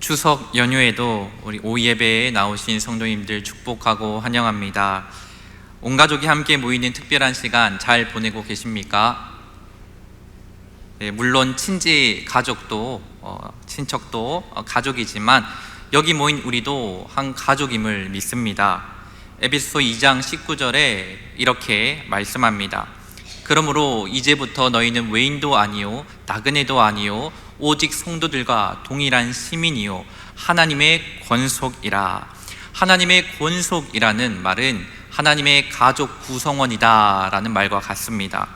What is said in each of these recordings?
추석 연휴에도 우리 오예배에 나오신 성도님들 축복하고 환영합니다. 온 가족이 함께 모이는 특별한 시간 잘 보내고 계십니까? 네, 물론 친지 가족도 친척도 가족이지만 여기 모인 우리도 한 가족임을 믿습니다. 에베소서 2장 19절에 이렇게 말씀합니다. 그러므로 이제부터 너희는 외인도 아니요 나그네도 아니요 오직 성도들과 동일한 시민이요 하나님의 권속이라. 하나님의 권속이라는 말은 하나님의 가족 구성원이다 라는 말과 같습니다.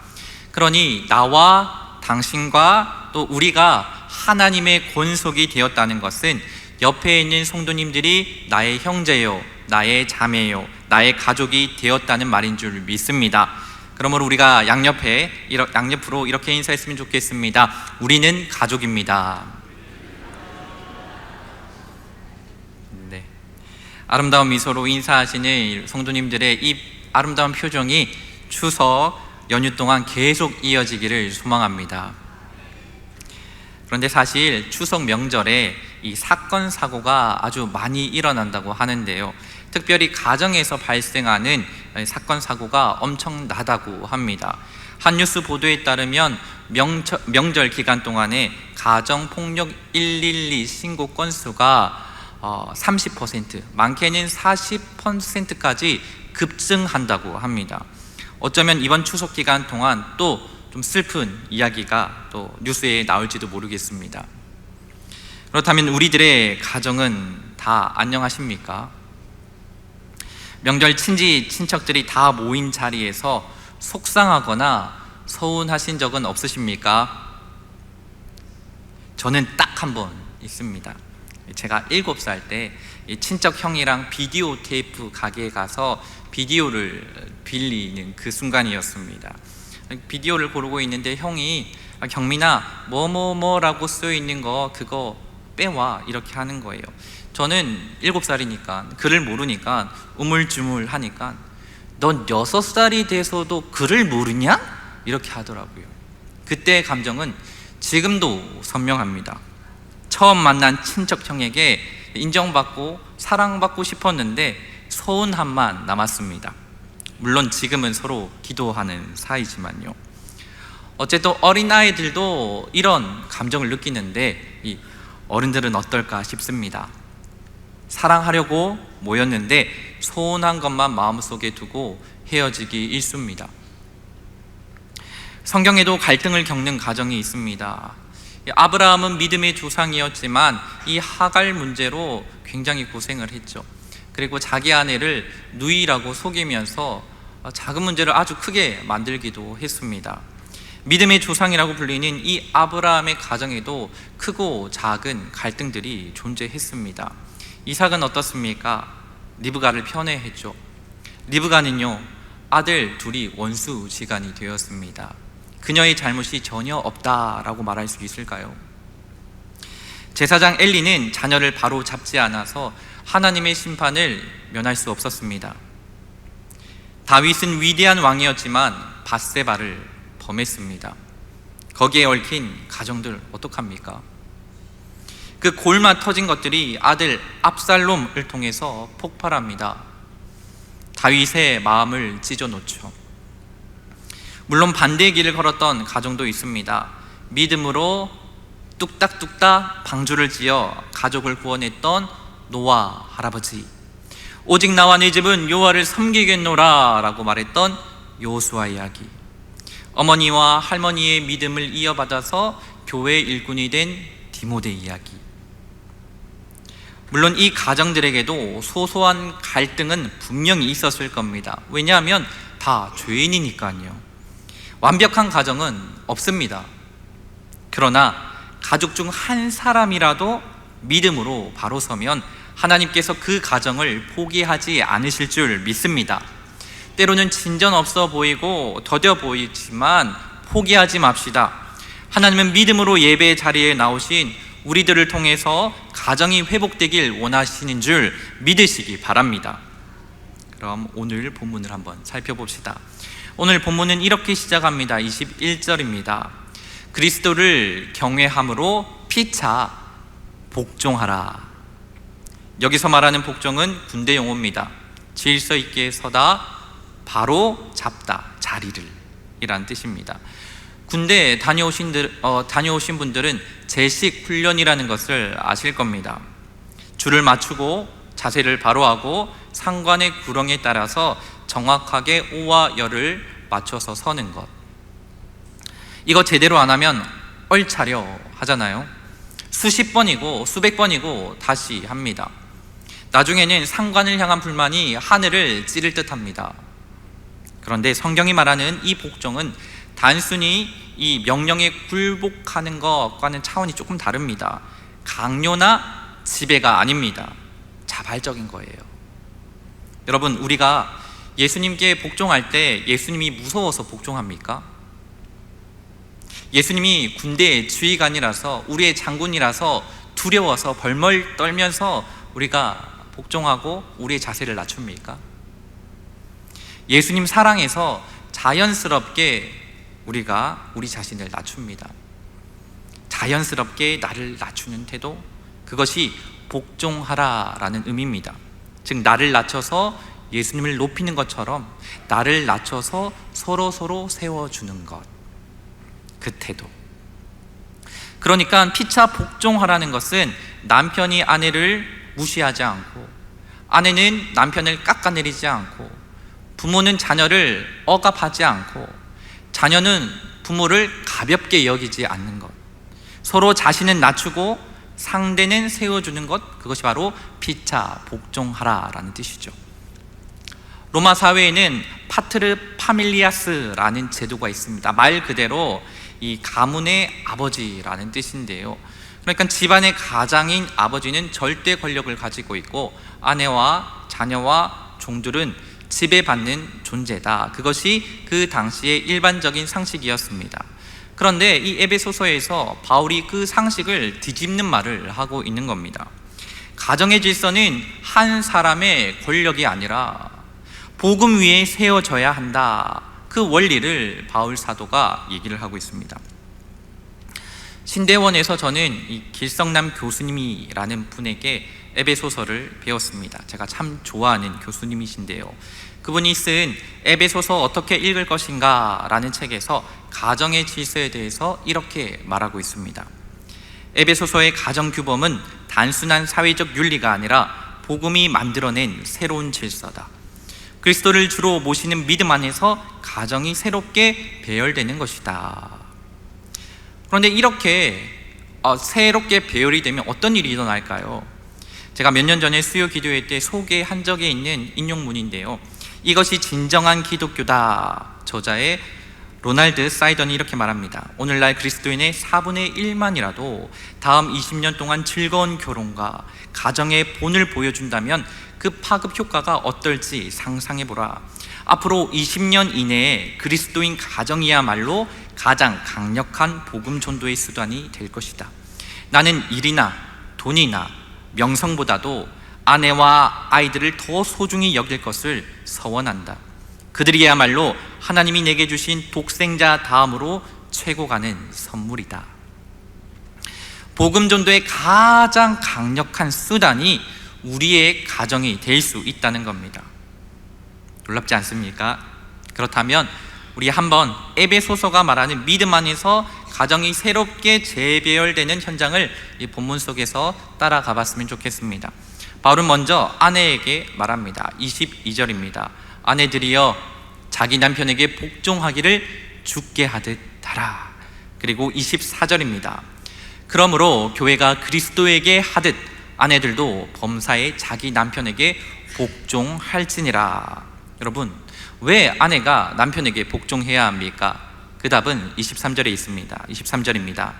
그러니 나와 당신과 또 우리가 하나님의 권속이 되었다는 것은 옆에 있는 성도님들이 나의 형제요 나의 자매요 나의 가족이 되었다는 말인 줄 믿습니다. 그러므로 우리가 양옆으로 이렇게 인사했으면 좋겠습니다. 우리는 가족입니다. 네. 아름다운 미소로 인사하시는 성도님들의 이 아름다운 표정이 추석 연휴 동안 계속 이어지기를 소망합니다. 그런데 사실 추석 명절에 이 사건 사고가 아주 많이 일어난다고 하는데요, 특별히 가정에서 발생하는 사건 사고가 엄청나다고 합니다. 한 뉴스 보도에 따르면 명절 기간 동안에 가정폭력 112 신고 건수가 30%, 많게는 40%까지 급증한다고 합니다. 어쩌면 이번 추석 기간 동안 또 좀 슬픈 이야기가 또 뉴스에 나올지도 모르겠습니다. 그렇다면 우리들의 가정은 다 안녕하십니까? 명절 친척들이 다 모인 자리에서 속상하거나 서운하신 적은 없으십니까? 저는 딱 한 번 있습니다. 제가 7살 때 친척 형이랑 비디오 테이프 가게에 가서 비디오를 빌리는 그 순간이었습니다. 비디오를 고르고 있는데 형이 경민아 뭐뭐뭐라고 쓰여있는 거 그거 빼와 이렇게 하는 거예요. 저는 7살이니까 글을 모르니까 우물쭈물하니까 넌 6살이 돼서도 글을 모르냐? 이렇게 하더라고요. 그때의 감정은 지금도 선명합니다. 처음 만난 친척 형에게 인정받고 사랑받고 싶었는데 서운함만 남았습니다. 물론 지금은 서로 기도하는 사이지만요. 어쨌든 어린아이들도 이런 감정을 느끼는데 이 어른들은 어떨까 싶습니다. 사랑하려고 모였는데 서운한 것만 마음속에 두고 헤어지기 일쑤입니다. 성경에도 갈등을 겪는 가정이 있습니다. 아브라함은 믿음의 조상이었지만 이 하갈 문제로 굉장히 고생을 했죠. 그리고 자기 아내를 누이라고 속이면서 작은 문제를 아주 크게 만들기도 했습니다. 믿음의 조상이라고 불리는 이 아브라함의 가정에도 크고 작은 갈등들이 존재했습니다. 이삭은 어떻습니까? 리브가를 편애했죠. 리브가는요, 아들 둘이 원수지간이 되었습니다. 그녀의 잘못이 전혀 없다라고 말할 수 있을까요? 제사장 엘리는 자녀를 바로 잡지 않아서 하나님의 심판을 면할 수 없었습니다. 다윗은 위대한 왕이었지만 밧세바를 범했습니다. 거기에 얽힌 가정들 어떡합니까? 그 골마 터진 것들이 아들 압살롬을 통해서 폭발합니다. 다윗의 마음을 찢어놓죠. 물론 반대의 길을 걸었던 가정도 있습니다. 믿음으로 뚝딱뚝딱 방주를 지어 가족을 구원했던 노아 할아버지, 오직 나와 내 집은 여호와를 섬기겠노라 라고 말했던 여호수아 이야기, 어머니와 할머니의 믿음을 이어받아서 교회 일꾼이 된 디모데 이야기. 물론 이 가정들에게도 소소한 갈등은 분명히 있었을 겁니다. 왜냐하면 다 죄인이니까요. 완벽한 가정은 없습니다. 그러나 가족 중 한 사람이라도 믿음으로 바로 서면 하나님께서 그 가정을 포기하지 않으실 줄 믿습니다. 때로는 진전 없어 보이고 더뎌 보이지만 포기하지 맙시다. 하나님은 믿음으로 예배 자리에 나오신 우리들을 통해서 가정이 회복되길 원하시는 줄 믿으시기 바랍니다. 그럼 오늘 본문을 한번 살펴봅시다. 오늘 본문은 이렇게 시작합니다. 21절입니다. 그리스도를 경외함으로 피차 복종하라. 여기서 말하는 복종은 군대 용어입니다. 질서 있게 서다, 바로 잡다, 자리를 이란 뜻입니다. 군대에 다녀오신 분들은 제식 훈련이라는 것을 아실 겁니다. 줄을 맞추고 자세를 바로 하고 상관의 구렁에 따라서 정확하게 오와 열을 맞춰서 서는 것. 이거 제대로 안 하면 얼차려 하잖아요. 수십 번이고 수백 번이고 다시 합니다. 나중에는 상관을 향한 불만이 하늘을 찌를 듯 합니다. 그런데 성경이 말하는 이 복종은 단순히 이 명령에 굴복하는 것과는 차원이 조금 다릅니다. 강요나 지배가 아닙니다. 자발적인 거예요. 여러분, 우리가 예수님께 복종할 때 예수님이 무서워서 복종합니까? 예수님이 군대의 지휘관이라서, 우리의 장군이라서 두려워서 벌벌 떨면서 우리가 복종하고 우리의 자세를 낮춥니까? 예수님 사랑해서 자연스럽게 우리가 우리 자신을 낮춥니다. 자연스럽게 나를 낮추는 태도, 그것이 복종하라라는 의미입니다. 즉, 나를 낮춰서 예수님을 높이는 것처럼 나를 낮춰서 서로 세워주는 것, 그 태도. 그러니까 피차 복종하라는 것은 남편이 아내를 무시하지 않고, 아내는 남편을 깎아내리지 않고, 부모는 자녀를 억압하지 않고, 자녀는 부모를 가볍게 여기지 않는 것, 서로 자신은 낮추고 상대는 세워주는 것, 그것이 바로 피차 복종하라라는 뜻이죠. 로마 사회에는 파트르 파밀리아스라는 제도가 있습니다. 말 그대로 이 가문의 아버지라는 뜻인데요. 그러니까 집안의 가장인 아버지는 절대 권력을 가지고 있고, 아내와 자녀와 종들은 지배받는 존재다. 그것이 그 당시의 일반적인 상식이었습니다. 그런데 이 에베소서에서 바울이 그 상식을 뒤집는 말을 하고 있는 겁니다. 가정의 질서는 한 사람의 권력이 아니라 복음 위에 세워져야 한다. 그 원리를 바울 사도가 얘기를 하고 있습니다. 신대원에서 저는 이 길성남 교수님이라는 분에게 에베소서를 배웠습니다. 제가 참 좋아하는 교수님이신데요. 그분이 쓴 에베소서 어떻게 읽을 것인가 라는 책에서 가정의 질서에 대해서 이렇게 말하고 있습니다. 에베소서의 가정 규범은 단순한 사회적 윤리가 아니라 복음이 만들어낸 새로운 질서다. 그리스도를 주로 모시는 믿음 안에서 가정이 새롭게 배열되는 것이다. 그런데 이렇게 새롭게 배열이 되면 어떤 일이 일어날까요? 제가 몇 년 전에 수요 기도회 때 소개한 적에 있는 인용문인데요. 이것이 진정한 기독교다. 저자의 로날드 사이던이 이렇게 말합니다. 오늘날 그리스도인의 4분의 1만이라도 다음 20년 동안 즐거운 결혼과 가정의 본을 보여준다면 그 파급 효과가 어떨지 상상해보라. 앞으로 20년 이내에 그리스도인 가정이야말로 가장 강력한 복음 전도의 수단이 될 것이다. 나는 일이나 돈이나 명성보다도 아내와 아이들을 더 소중히 여길 것을 서원한다. 그들이야말로 하나님이 내게 주신 독생자 다음으로 최고 가는 선물이다. 복음 전도의 가장 강력한 수단이 우리의 가정이 될 수 있다는 겁니다. 놀랍지 않습니까? 그렇다면 우리 한번 에베소서가 말하는 믿음 안에서 가정이 새롭게 재배열되는 현장을 이 본문 속에서 따라가 봤으면 좋겠습니다. 바울은 먼저 아내에게 말합니다. 22절입니다. 아내들이여 자기 남편에게 복종하기를 주께 하듯 하라. 그리고 24절입니다. 그러므로 교회가 그리스도에게 하듯 아내들도 범사에 자기 남편에게 복종할지니라. 여러분, 왜 아내가 남편에게 복종해야 합니까? 그 답은 23절에 있습니다. 23절입니다.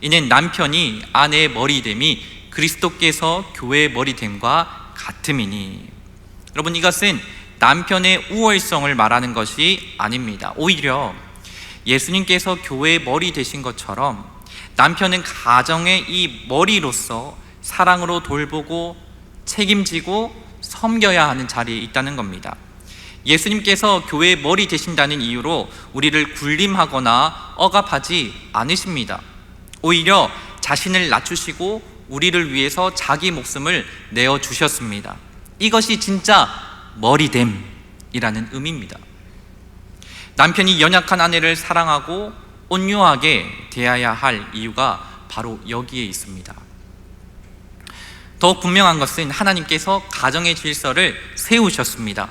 이는 남편이 아내의 머리됨이 그리스도께서 교회의 머리됨과 같음이니. 여러분, 이것은 남편의 우월성을 말하는 것이 아닙니다. 오히려 예수님께서 교회의 머리 되신 것처럼 남편은 가정의 이 머리로서 사랑으로 돌보고 책임지고 섬겨야 하는 자리에 있다는 겁니다. 예수님께서 교회의 머리 되신다는 이유로 우리를 군림하거나 억압하지 않으십니다. 오히려 자신을 낮추시고 우리를 위해서 자기 목숨을 내어 주셨습니다. 이것이 진짜 머리됨이라는 의미입니다. 남편이 연약한 아내를 사랑하고 온유하게 대해야 할 이유가 바로 여기에 있습니다. 더욱 분명한 것은 하나님께서 가정의 질서를 세우셨습니다.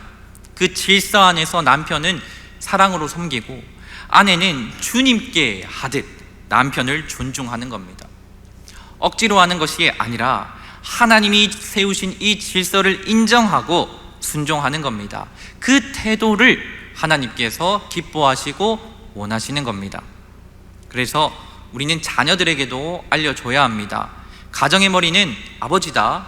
그 질서 안에서 남편은 사랑으로 섬기고 아내는 주님께 하듯 남편을 존중하는 겁니다. 억지로 하는 것이 아니라 하나님이 세우신 이 질서를 인정하고 순종하는 겁니다. 그 태도를 하나님께서 기뻐하시고 원하시는 겁니다. 그래서 우리는 자녀들에게도 알려줘야 합니다. 가정의 머리는 아버지다.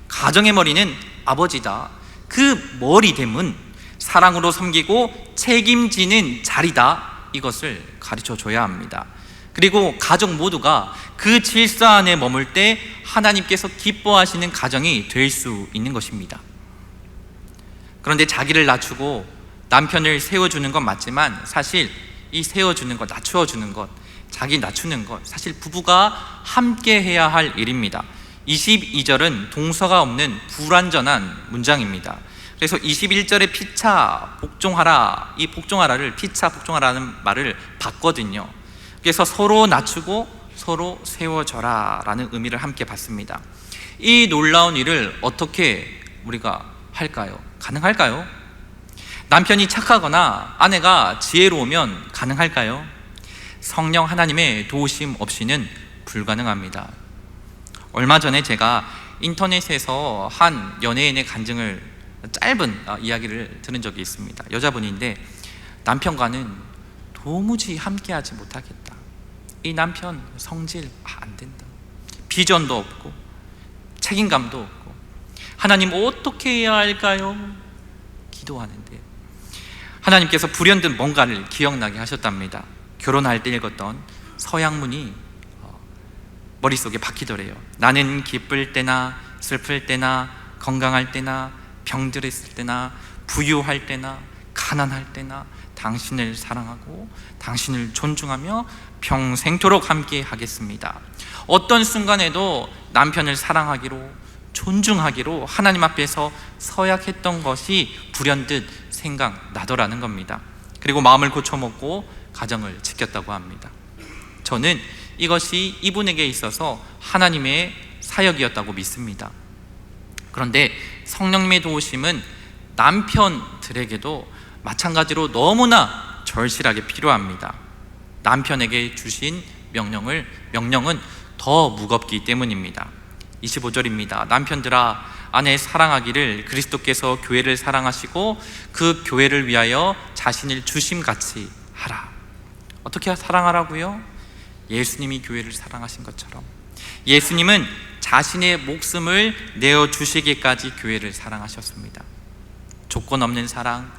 가정의 머리는 아버지다. 그 머리됨은 사랑으로 섬기고 책임지는 자리다. 이것을 가르쳐 줘야 합니다. 그리고 가족 모두가 그 질서 안에 머물 때 하나님께서 기뻐하시는 가정이 될 수 있는 것입니다. 그런데 자기를 낮추고 남편을 세워주는 건 맞지만 사실 이 세워주는 것, 낮추어주는 것, 자기 낮추는 것, 사실 부부가 함께 해야 할 일입니다. 22절은 동서가 없는 불완전한 문장입니다. 그래서 21절에 피차 복종하라, 이 복종하라를 피차 복종하라는 말을 봤거든요. 그래서 서로 낮추고 서로 세워져라 라는 의미를 함께 받습니다. 이 놀라운 일을 어떻게 우리가 할까요? 가능할까요? 남편이 착하거나 아내가 지혜로우면 가능할까요? 성령 하나님의 도우심 없이는 불가능합니다. 얼마 전에 제가 인터넷에서 한 연예인의 간증을 짧은 이야기를 들은 적이 있습니다. 여자분인데 남편과는 도무지 함께하지 못하겠다. 이 남편 성질 안 된다. 비전도 없고 책임감도 없고 하나님 어떻게 해야 할까요? 기도하는데 하나님께서 불현듯 뭔가를 기억나게 하셨답니다. 결혼할 때 읽었던 서양문이 머릿속에 박히더래요. 나는 기쁠 때나 슬플 때나 건강할 때나 병들었을 때나 부유할 때나 가난할 때나 당신을 사랑하고 당신을 존중하며 평생토록 함께 하겠습니다. 어떤 순간에도 남편을 사랑하기로 존중하기로 하나님 앞에서 서약했던 것이 불현듯 생각나더라는 겁니다. 그리고 마음을 고쳐먹고 가정을 지켰다고 합니다. 저는 이것이 이분에게 있어서 하나님의 사역이었다고 믿습니다. 그런데 성령님의 도우심은 남편들에게도 마찬가지로 너무나 절실하게 필요합니다. 남편에게 주신 명령은 더 무겁기 때문입니다. 25절입니다. 남편들아 아내 사랑하기를 그리스도께서 교회를 사랑하시고 그 교회를 위하여 자신을 주심같이 하라. 어떻게 사랑하라고요? 예수님이 교회를 사랑하신 것처럼 예수님은 자신의 목숨을 내어주시기까지 교회를 사랑하셨습니다. 조건 없는 사랑,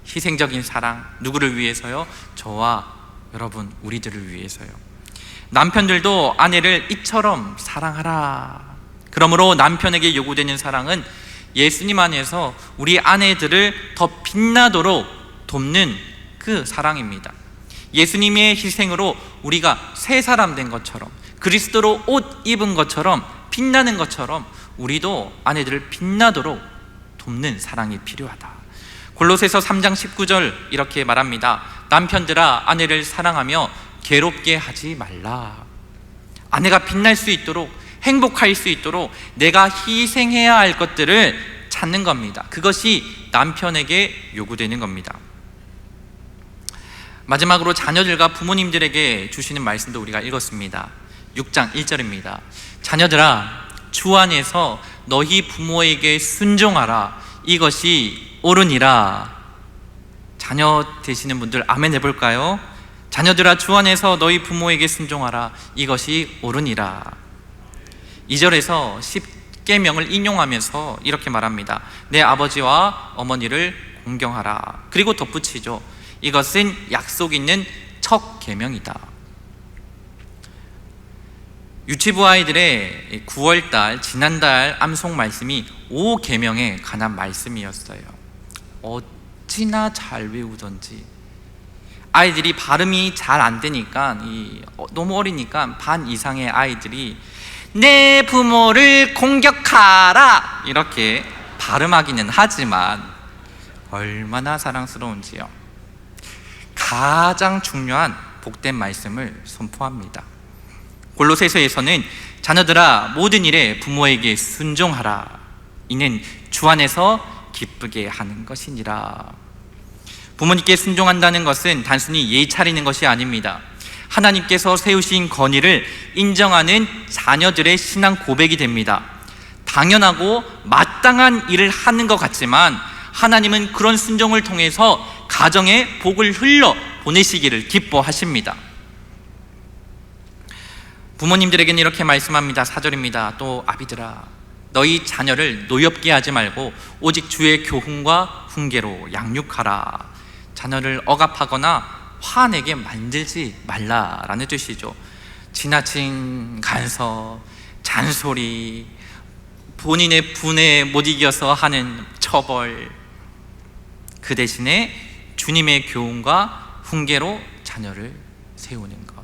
희생적인 사랑, 누구를 위해서요? 저와 여러분, 우리들을 위해서요. 남편들도 아내를 이처럼 사랑하라. 그러므로 남편에게 요구되는 사랑은 예수님 안에서 우리 아내들을 더 빛나도록 돕는 그 사랑입니다. 예수님의 희생으로 우리가 새 사람 된 것처럼, 그리스도로 옷 입은 것처럼, 빛나는 것처럼 우리도 아내들을 빛나도록 돕는 사랑이 필요하다. 골로새서 3장 19절 이렇게 말합니다. 남편들아 아내를 사랑하며 괴롭게 하지 말라. 아내가 빛날 수 있도록, 행복할 수 있도록 내가 희생해야 할 것들을 찾는 겁니다. 그것이 남편에게 요구되는 겁니다. 마지막으로 자녀들과 부모님들에게 주시는 말씀도 우리가 읽었습니다. 6장 1절입니다. 자녀들아 주 안에서 너희 부모에게 순종하라. 이것이 옳으니라. 자녀 되시는 분들 아멘 해볼까요? 자녀들아 주 안에서 너희 부모에게 순종하라. 이것이 옳으니라. 2절에서 10계명을 인용하면서 이렇게 말합니다. 내 아버지와 어머니를 공경하라. 그리고 덧붙이죠. 이것은 약속 있는 첫 계명이다. 유치부 아이들의 9월달 지난달 암송 말씀이 5계명에 관한 말씀이었어요. 어찌나 잘 외우던지 아이들이 발음이 잘 안 되니까 너무 어리니까 반 이상의 아이들이 내 부모를 공격하라 이렇게 발음하기는 하지만 얼마나 사랑스러운지요. 가장 중요한 복된 말씀을 선포합니다. 골로새서에서는 자녀들아 모든 일에 부모에게 순종하라. 이는 주 안에서 기쁘게 하는 것이니라. 부모님께 순종한다는 것은 단순히 예의 차리는 것이 아닙니다. 하나님께서 세우신 권위를 인정하는 자녀들의 신앙 고백이 됩니다. 당연하고 마땅한 일을 하는 것 같지만 하나님은 그런 순종을 통해서 가정에 복을 흘려 보내시기를 기뻐하십니다. 부모님들에게는 이렇게 말씀합니다. 4절입니다. 또 아비들아 너희 자녀를 노엽게 하지 말고 오직 주의 교훈과 훈계로 양육하라. 자녀를 억압하거나 화내게 만들지 말라라는 뜻이죠. 지나친 간섭, 잔소리, 본인의 분에 못 이겨서 하는 처벌, 그 대신에 주님의 교훈과 훈계로 자녀를 세우는 것.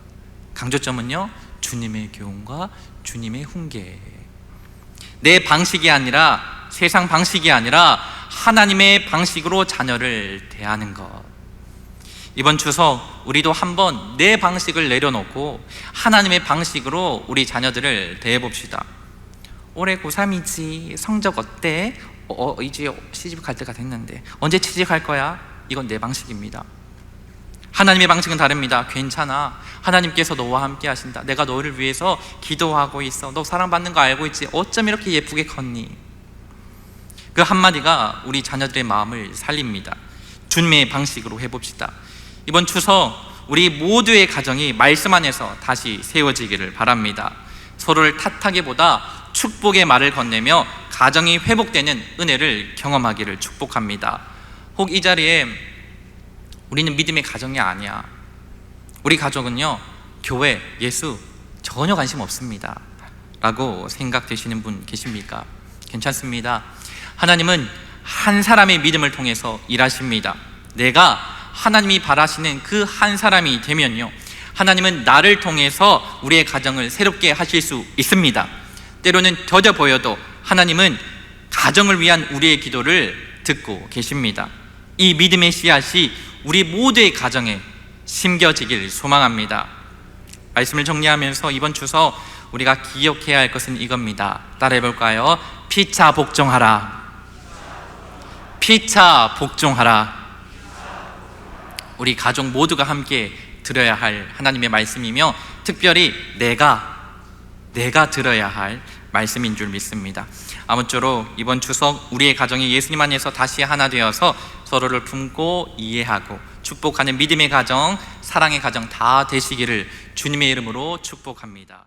강조점은요, 주님의 교훈과 주님의 훈계. 내 방식이 아니라, 세상 방식이 아니라 하나님의 방식으로 자녀를 대하는 것. 이번 추석 우리도 한번 내 방식을 내려놓고 하나님의 방식으로 우리 자녀들을 대해봅시다. 올해 고3이지 성적 어때? 이제 시집 갈 때가 됐는데 언제 취직할 거야? 이건 내 방식입니다. 하나님의 방식은 다릅니다. 괜찮아, 하나님께서 너와 함께 하신다. 내가 너를 위해서 기도하고 있어. 너 사랑받는 거 알고 있지? 어쩜 이렇게 예쁘게 컸니? 그 한마디가 우리 자녀들의 마음을 살립니다. 주님의 방식으로 해봅시다. 이번 추석 우리 모두의 가정이 말씀 안에서 다시 세워지기를 바랍니다. 서로를 탓하기보다 축복의 말을 건네며 가정이 회복되는 은혜를 경험하기를 축복합니다. 혹 이 자리에 우리는 믿음의 가정이 아니야, 우리 가족은요 교회, 예수 전혀 관심 없습니다 라고 생각되시는 분 계십니까? 괜찮습니다. 하나님은 한 사람의 믿음을 통해서 일하십니다. 내가 하나님이 바라시는 그 한 사람이 되면요, 하나님은 나를 통해서 우리의 가정을 새롭게 하실 수 있습니다. 때로는 더뎌 보여도 하나님은 가정을 위한 우리의 기도를 듣고 계십니다. 이 믿음의 씨앗이 우리 모두의 가정에 심겨지길 소망합니다. 말씀을 정리하면서 이번 추석 우리가 기억해야 할 것은 이겁니다. 따라해 볼까요? 피차 복종하라. 피차 복종하라. 우리 가족 모두가 함께 들어야 할 하나님의 말씀이며 특별히 내가 들어야 할 말씀인 줄 믿습니다. 아무쪼록 이번 추석 우리의 가정이 예수님 안에서 다시 하나 되어서 서로를 품고 이해하고 축복하는 믿음의 가정, 사랑의 가정 다 되시기를 주님의 이름으로 축복합니다.